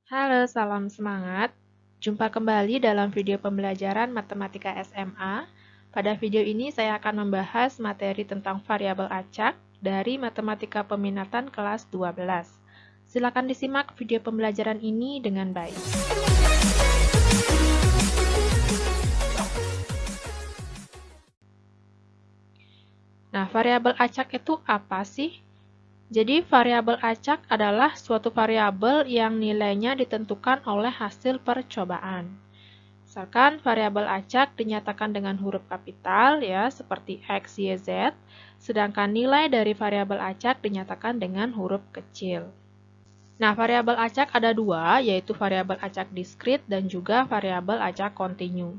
Halo, salam semangat. Jumpa kembali dalam video pembelajaran Matematika SMA. Pada video ini saya akan membahas materi tentang variabel acak dari Matematika Peminatan kelas 12. Silakan disimak video pembelajaran ini dengan baik. Nah, variabel acak itu apa sih? Jadi, variabel acak adalah suatu variabel yang nilainya ditentukan oleh hasil percobaan. Misalkan variabel acak dinyatakan dengan huruf kapital ya, seperti X, Y, Z, sedangkan nilai dari variabel acak dinyatakan dengan huruf kecil. Nah, variabel acak ada dua, yaitu variabel acak diskrit dan juga variabel acak kontinu.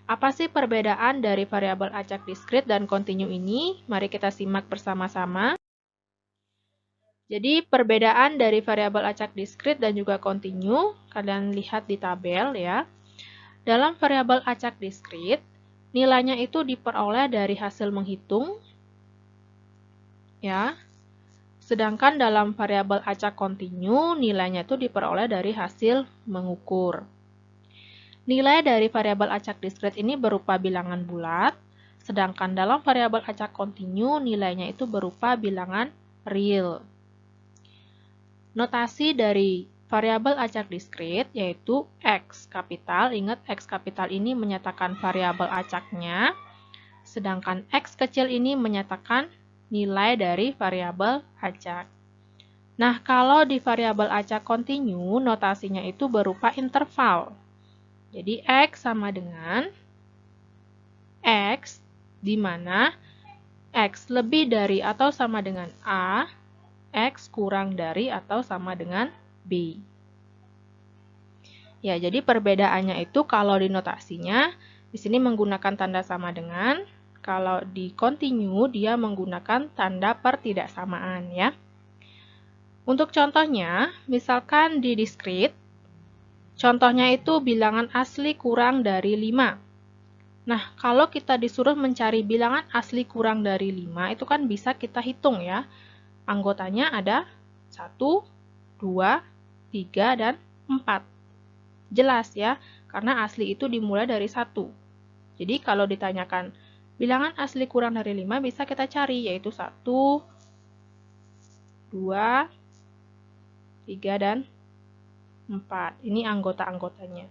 Apa sih perbedaan dari variabel acak diskrit dan kontinu ini? Mari kita simak bersama-sama. Jadi, perbedaan dari variabel acak diskrit dan juga kontinu, kalian lihat di tabel ya. Dalam variabel acak diskrit, nilainya itu diperoleh dari hasil menghitung, ya. Sedangkan dalam variabel acak kontinu, nilainya itu diperoleh dari hasil mengukur. Nilai dari variabel acak diskrit ini berupa bilangan bulat, sedangkan dalam variabel acak kontinu, nilainya itu berupa bilangan real. Notasi dari variabel acak diskrit yaitu X kapital. Ingat, X kapital ini menyatakan variabel acaknya, sedangkan X kecil ini menyatakan nilai dari variabel acak. Nah, kalau di variabel acak kontinu, notasinya itu berupa interval. Jadi, X sama dengan X, di mana X lebih dari atau sama dengan A, X kurang dari atau sama dengan B. Ya, jadi perbedaannya itu kalau di notasinya, di sini menggunakan tanda sama dengan, kalau di kontinu dia menggunakan tanda pertidaksamaan ya. Untuk contohnya, misalkan di diskrit, contohnya itu bilangan asli kurang dari 5. Nah, kalau kita disuruh mencari bilangan asli kurang dari 5, itu kan bisa kita hitung ya. Anggotanya ada 1, 2, 3, dan 4. Jelas ya, karena asli itu dimulai dari 1. Jadi kalau ditanyakan bilangan asli kurang dari 5 bisa kita cari, yaitu 1, 2, 3, dan 4. Ini anggota-anggotanya.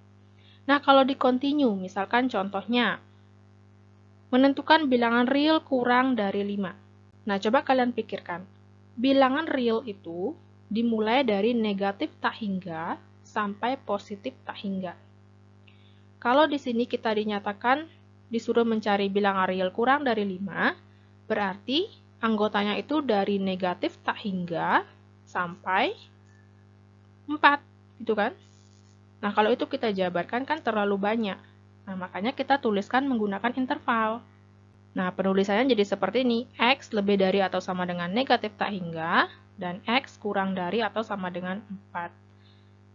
Nah, kalau di kontinu, misalkan contohnya, menentukan bilangan real kurang dari 5. Nah, coba kalian pikirkan. Bilangan real itu dimulai dari negatif tak hingga sampai positif tak hingga. Kalau di sini kita dinyatakan disuruh mencari bilangan real kurang dari 5, berarti anggotanya itu dari negatif tak hingga sampai 4, gitu kan? Nah, kalau itu kita jabarkan kan terlalu banyak. Nah, makanya kita tuliskan menggunakan interval. Nah, penulisannya jadi seperti ini. X lebih dari atau sama dengan negatif tak hingga, dan X kurang dari atau sama dengan 4.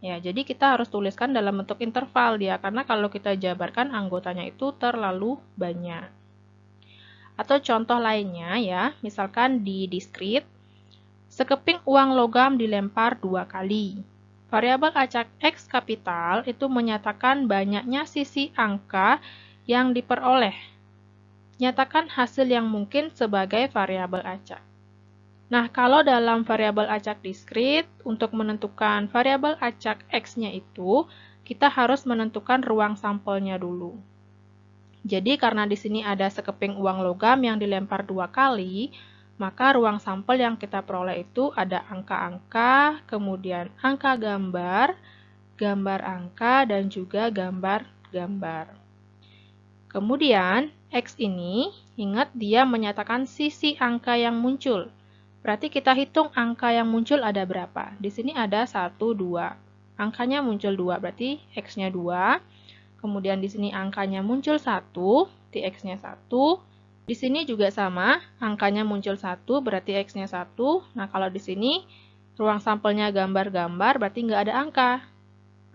Ya, jadi kita harus tuliskan dalam bentuk interval dia, karena kalau kita jabarkan anggotanya itu terlalu banyak. Atau contoh lainnya ya, misalkan di diskrit, sekeping uang logam dilempar 2 kali. Variabel acak X kapital itu menyatakan banyaknya sisi angka yang diperoleh. Nyatakan hasil yang mungkin sebagai variabel acak. Nah, kalau dalam variabel acak diskrit, untuk menentukan variabel acak X-nya itu, kita harus menentukan ruang sampelnya dulu. Jadi, karena di sini ada sekeping uang logam yang dilempar 2 kali, maka ruang sampel yang kita peroleh itu ada angka-angka, kemudian angka gambar, gambar angka, dan juga gambar-gambar. Kemudian, X ini, ingat dia menyatakan sisi angka yang muncul. Berarti kita hitung angka yang muncul ada berapa. Di sini ada 1, 2. Angkanya muncul 2, berarti X-nya 2. Kemudian di sini angkanya muncul 1, di X-nya 1. Di sini juga sama, angkanya muncul 1, berarti X-nya 1. Nah, kalau di sini ruang sampelnya gambar-gambar, berarti nggak ada angka.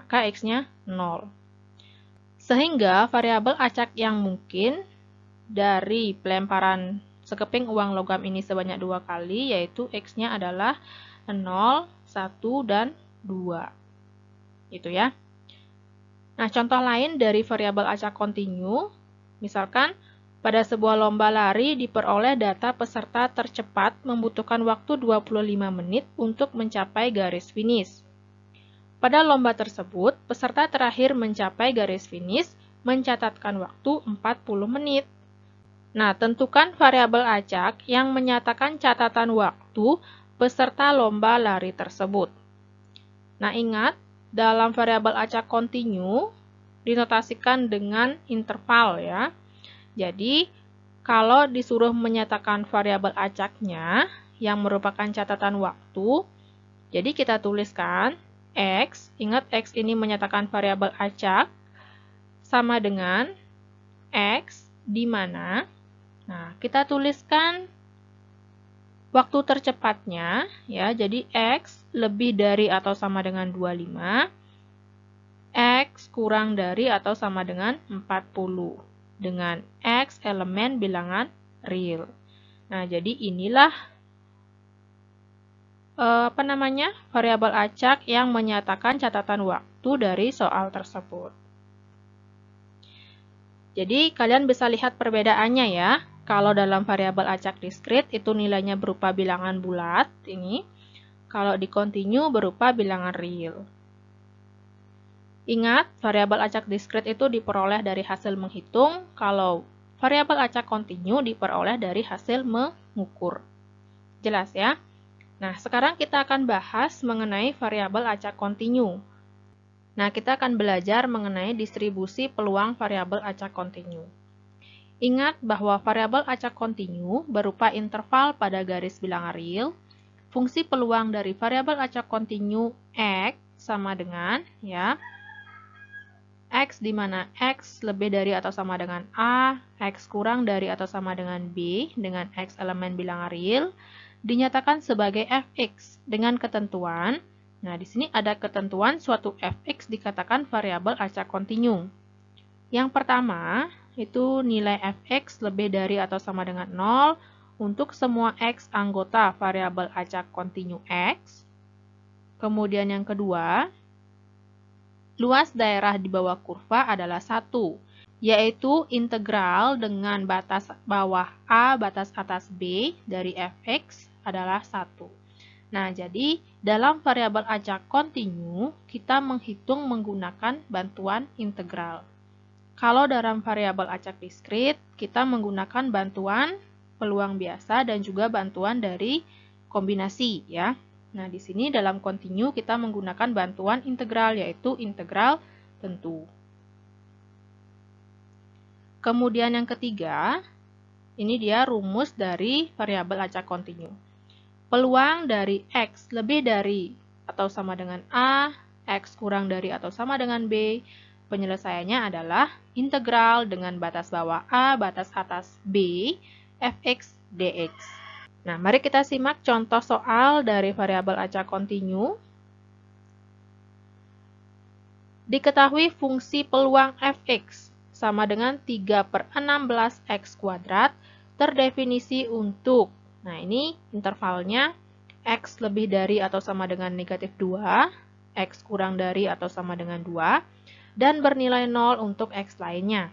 Maka X-nya 0. Sehingga variabel acak yang mungkin dari pelemparan sekeping uang logam ini sebanyak 2 kali, yaitu X-nya adalah 0, 1, dan 2. gitu ya. Nah, contoh lain dari variabel acak kontinu, misalkan pada sebuah lomba lari diperoleh data peserta tercepat membutuhkan waktu 25 menit untuk mencapai garis finish. Pada lomba tersebut, peserta terakhir mencapai garis finish mencatatkan waktu 40 menit. Nah, tentukan variabel acak yang menyatakan catatan waktu peserta lomba lari tersebut. Nah, ingat, dalam variabel acak kontinu dinotasikan dengan interval ya. Jadi, kalau disuruh menyatakan variabel acaknya yang merupakan catatan waktu, jadi kita tuliskan X, ingat X ini menyatakan variabel acak, sama dengan X di mana, nah kita tuliskan waktu tercepatnya, ya, jadi X lebih dari atau sama dengan 25, X kurang dari atau sama dengan 40, dengan X elemen bilangan real. Nah, jadi inilah variabel acak yang menyatakan catatan waktu dari soal tersebut. Jadi, kalian bisa lihat perbedaannya ya. Kalau dalam variabel acak diskrit itu nilainya berupa bilangan bulat, ini. Kalau di kontinu berupa bilangan real. Ingat, variabel acak diskrit itu diperoleh dari hasil menghitung, kalau variabel acak kontinu diperoleh dari hasil mengukur. Jelas ya? Nah, sekarang kita akan bahas mengenai variabel acak kontinu. Nah, kita akan belajar mengenai distribusi peluang variabel acak kontinu. Ingat bahwa variabel acak kontinu berupa interval pada garis bilangan real. Fungsi peluang dari variabel acak kontinu X sama dengan ya X di mana X lebih dari atau sama dengan A, X kurang dari atau sama dengan B dengan X elemen bilangan real dinyatakan sebagai fx dengan ketentuan. Nah, di sini ada ketentuan suatu fx dikatakan variabel acak kontinu. Yang pertama, itu nilai fx lebih dari atau sama dengan 0 untuk semua x anggota variabel acak kontinu x. Kemudian yang kedua, luas daerah di bawah kurva adalah 1, yaitu integral dengan batas bawah A, batas atas B dari fx adalah 1. Nah, jadi dalam variabel acak kontinu, kita menghitung menggunakan bantuan integral. Kalau dalam variabel acak diskrit, kita menggunakan bantuan peluang biasa dan juga bantuan dari kombinasi ya. Nah, di sini dalam kontinu kita menggunakan bantuan integral, yaitu integral tentu. Kemudian yang ketiga, ini dia rumus dari variabel acak kontinu. Peluang dari X lebih dari atau sama dengan A, X kurang dari atau sama dengan B, penyelesaiannya adalah integral dengan batas bawah A, batas atas B, fx dx. Nah, mari kita simak contoh soal dari variabel acak kontinu. Diketahui fungsi peluang fx sama dengan 3/16 x kuadrat terdefinisi untuk, nah ini intervalnya x lebih dari atau sama dengan negatif 2, x kurang dari atau sama dengan 2, dan bernilai 0 untuk x lainnya.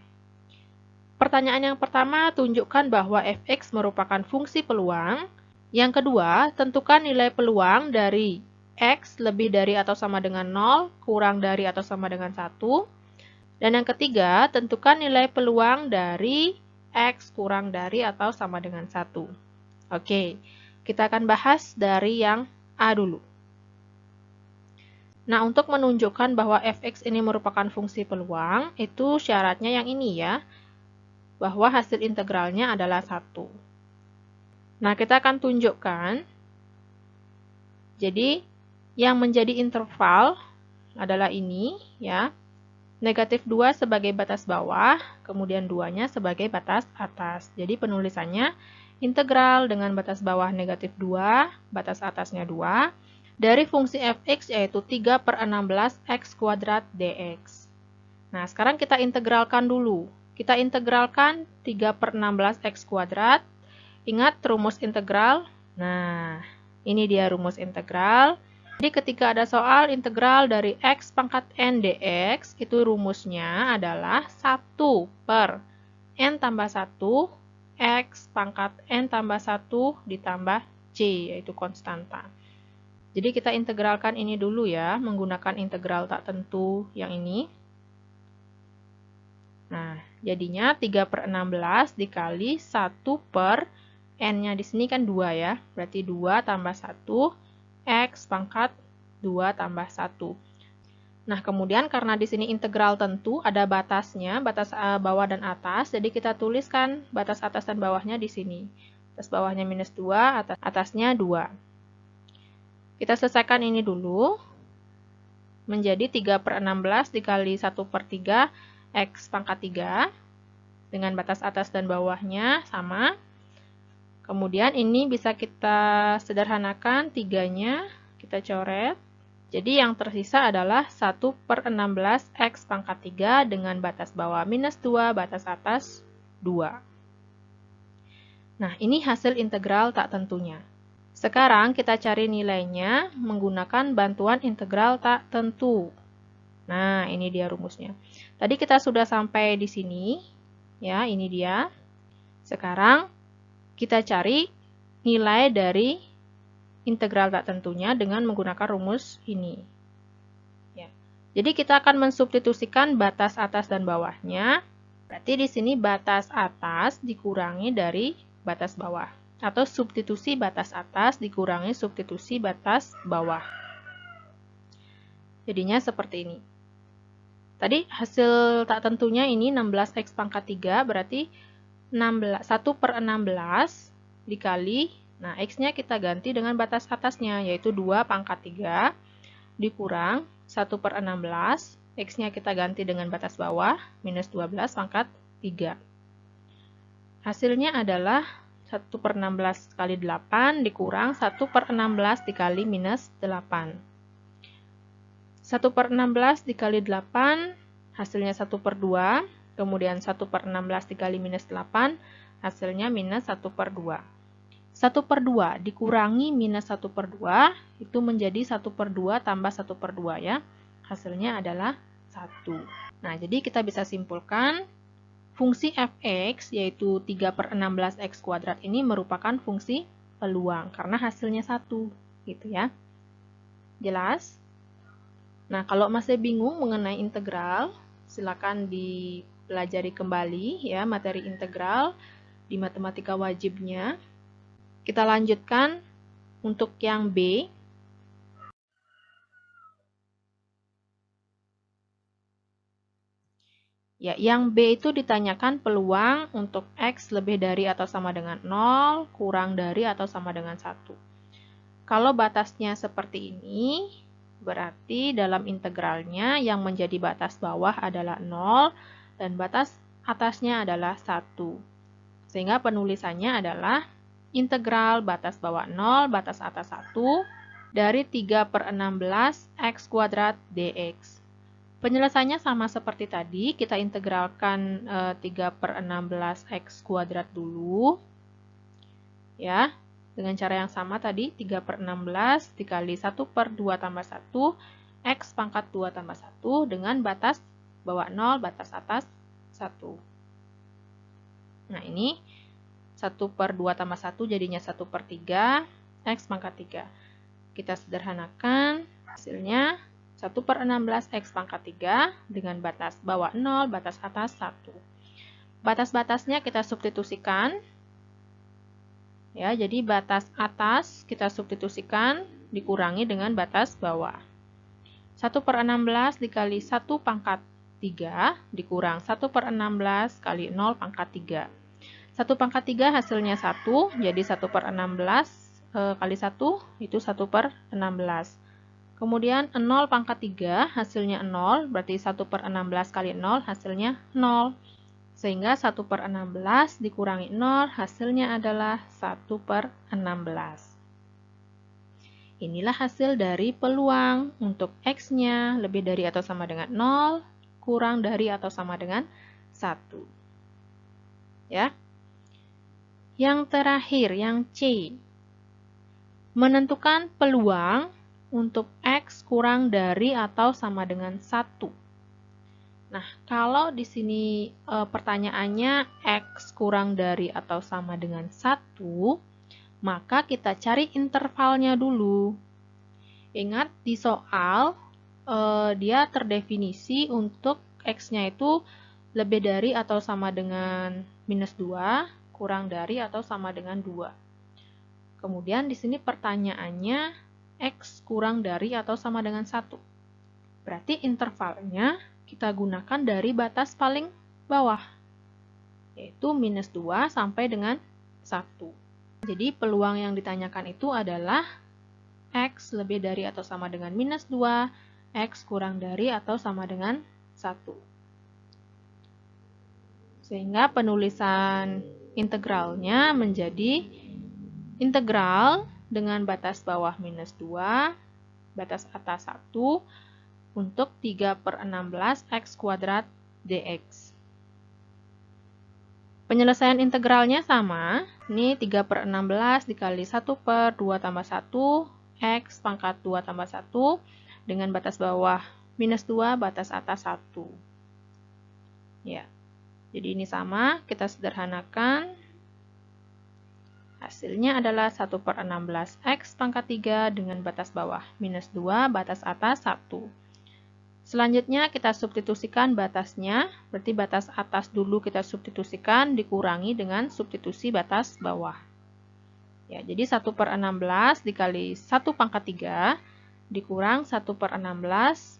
Pertanyaan yang pertama, tunjukkan bahwa fx merupakan fungsi peluang. Yang kedua, tentukan nilai peluang dari x lebih dari atau sama dengan 0, kurang dari atau sama dengan 1. Dan yang ketiga, tentukan nilai peluang dari x kurang dari atau sama dengan 1. Oke, kita akan bahas dari yang A dulu. Nah, untuk menunjukkan bahwa fx ini merupakan fungsi peluang, itu syaratnya yang ini ya, bahwa hasil integralnya adalah 1. Nah, kita akan tunjukkan. Jadi, yang menjadi interval adalah ini, ya. Negatif 2 sebagai batas bawah, kemudian 2-nya sebagai batas atas. Jadi, penulisannya integral dengan batas bawah negatif 2, batas atasnya 2, dari fungsi fx yaitu 3/16 x kuadrat dx. Nah, sekarang kita integralkan dulu. Kita integralkan 3/16 x kuadrat. Ingat rumus integral? Nah, ini dia rumus integral. Jadi ketika ada soal integral dari x pangkat n dx, itu rumusnya adalah 1 per n tambah 1 x pangkat n tambah 1 ditambah c, yaitu konstanta. Jadi kita integralkan ini dulu ya, menggunakan integral tak tentu yang ini. Nah, jadinya 3 per 16 dikali 1 per n-nya di sini kan 2 ya, berarti 2 tambah 1 x pangkat 2 tambah 1. Nah, kemudian karena di sini integral tentu ada batasnya, batas bawah dan atas, jadi kita tuliskan batas atas dan bawahnya di sini. Atas bawahnya minus 2, atasnya 2. Kita selesaikan ini dulu. Menjadi 3 per 16 dikali 1 per 3 x pangkat 3. Dengan batas atas dan bawahnya sama. Kemudian ini bisa kita sederhanakan, 3-nya kita coret. Jadi yang tersisa adalah 1 per 16 x pangkat 3 dengan batas bawah minus 2, batas atas 2. Nah, ini hasil integral tak tentunya. Sekarang kita cari nilainya menggunakan bantuan integral tak tentu. Nah, ini dia rumusnya. Tadi kita sudah sampai di sini. Ya, ini dia. Sekarang kita cari nilai dari integral tak tentunya dengan menggunakan rumus ini. Ya. Jadi kita akan mensubstitusikan batas atas dan bawahnya. Berarti di sini batas atas dikurangi dari batas bawah. Atau substitusi batas atas dikurangi substitusi batas bawah. Jadinya seperti ini. Tadi hasil tak tentunya ini 16x pangkat 3 berarti 1 per 16 dikali, nah x-nya kita ganti dengan batas atasnya, yaitu 2 pangkat 3 dikurang 1 per 16, x-nya kita ganti dengan batas bawah, minus 12 pangkat 3. Hasilnya adalah 1 per 16 kali 8 dikurang 1 per 16 dikali minus 8. 1 per 16 dikali 8, hasilnya 1 per 2, kemudian 1 per 16 dikali minus 8, hasilnya minus 1 per 2. 1 per 2 dikurangi minus 1 per 2, itu menjadi 1 per 2 tambah 1 per 2 ya. Hasilnya adalah 1. Nah, jadi kita bisa simpulkan, fungsi fx, yaitu 3 per 16x kuadrat ini merupakan fungsi peluang, karena hasilnya 1, gitu ya. Jelas? Nah, kalau masih bingung mengenai integral, silakan dipelajari kembali ya materi integral di matematika wajibnya. Kita lanjutkan untuk yang B. Ya, yang B itu ditanyakan peluang untuk X lebih dari atau sama dengan 0, kurang dari atau sama dengan 1. Kalau batasnya seperti ini, berarti dalam integralnya yang menjadi batas bawah adalah 0 dan batas atasnya adalah 1. Sehingga penulisannya adalah integral batas bawah 0, batas atas 1 dari 3 per 16 x kuadrat dx. Penyelesaiannya sama seperti tadi, kita integralkan 3 per 16 x kuadrat dulu. Ya, dengan cara yang sama tadi, 3 per 16 dikali 1 per 2 tambah 1, x pangkat 2 tambah 1 dengan batas bawah 0, batas atas 1. Nah, ini 1 per 2 tambah 1 jadinya 1 per 3, x pangkat 3. Kita sederhanakan, hasilnya 1 per 16 x pangkat 3 dengan batas bawah 0, batas atas 1. Batas-batasnya kita substitusikan. Ya, jadi batas atas kita substitusikan dikurangi dengan batas bawah. 1 per 16 dikali 1 pangkat 3 dikurang 1 per 16 kali 0 pangkat 3. 1 pangkat 3 hasilnya 1, jadi 1 per 16 kali 1 itu 1 per 16. Kemudian 0 pangkat 3 hasilnya 0, berarti 1 per 16 kali 0 hasilnya 0. Sehingga 1 per 16 dikurangi 0 hasilnya adalah 1 per 16. Inilah hasil dari peluang untuk X-nya lebih dari atau sama dengan 0, kurang dari atau sama dengan 1. Ya. Yang terakhir, yang C. Menentukan peluang untuk X kurang dari atau sama dengan 1. Nah, kalau di sini pertanyaannya X kurang dari atau sama dengan 1, maka kita cari intervalnya dulu. Ingat di soal, dia terdefinisi untuk X-nya itu lebih dari atau sama dengan minus 2, kurang dari atau sama dengan 2. Kemudian di sini pertanyaannya X kurang dari atau sama dengan 1. Berarti intervalnya kita gunakan dari batas paling bawah, yaitu minus 2 sampai dengan 1. Jadi peluang yang ditanyakan itu adalah X lebih dari atau sama dengan minus 2, X kurang dari atau sama dengan 1. Sehingga penulisan integralnya menjadi integral dengan batas bawah minus 2, batas atas 1, untuk 3/16 X kuadrat dx. Penyelesaian integralnya sama. Ini 3/16 dikali 1/2 tambah 1, X pangkat 2 tambah 1, dengan batas bawah minus 2, batas atas 1. Ya, jadi ini sama, kita sederhanakan. Hasilnya adalah 1/16 X pangkat 3 dengan batas bawah minus 2, batas atas 1. Selanjutnya kita substitusikan batasnya, berarti batas atas dulu kita substitusikan dikurangi dengan substitusi batas bawah. Ya, jadi 1/16 dikali 1 pangkat 3 dikurang 1/16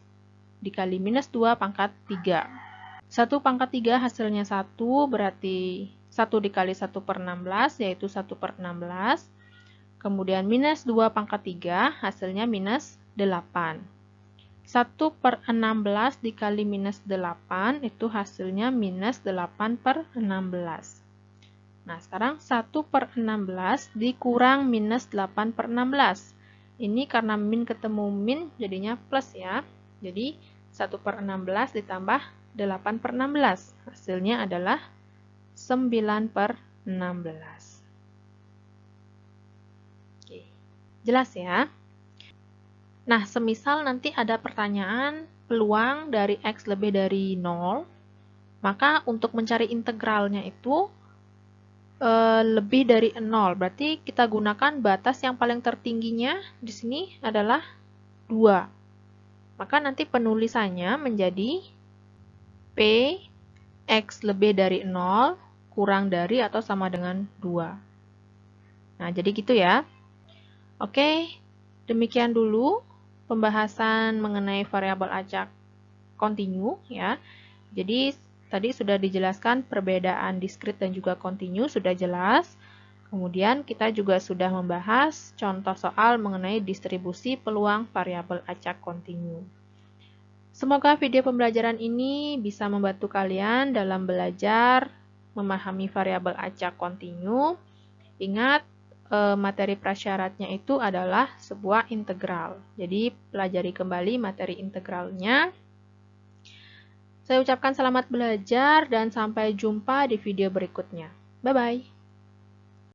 dikali minus 2 pangkat 3. 1 pangkat 3 hasilnya 1, berarti 1 dikali 1/16 yaitu 1/16. Kemudian minus 2 pangkat 3 hasilnya minus 8. 1/16 dikali minus 8 itu hasilnya minus 8/16. Nah, sekarang 1/16 dikurang minus 8/16. Ini karena min ketemu min jadinya plus ya. Jadi 1/16 ditambah 8/16. Hasilnya adalah 9/16. Oke. Jelas ya? Nah, semisal nanti ada pertanyaan peluang dari X lebih dari 0, maka untuk mencari integralnya itu lebih dari 0. Berarti kita gunakan batas yang paling tertingginya di sini adalah 2. Maka nanti penulisannya menjadi P X lebih dari 0 kurang dari atau sama dengan 2. Nah, jadi gitu ya. Oke, demikian dulu pembahasan mengenai variabel acak kontinu ya. Jadi tadi sudah dijelaskan perbedaan diskrit dan juga kontinu sudah jelas. Kemudian kita juga sudah membahas contoh soal mengenai distribusi peluang variabel acak kontinu. Semoga video pembelajaran ini bisa membantu kalian dalam belajar memahami variabel acak kontinu. Ingat, materi prasyaratnya itu adalah sebuah integral. Jadi, pelajari kembali materi integralnya. Saya ucapkan selamat belajar dan sampai jumpa di video berikutnya. Bye-bye.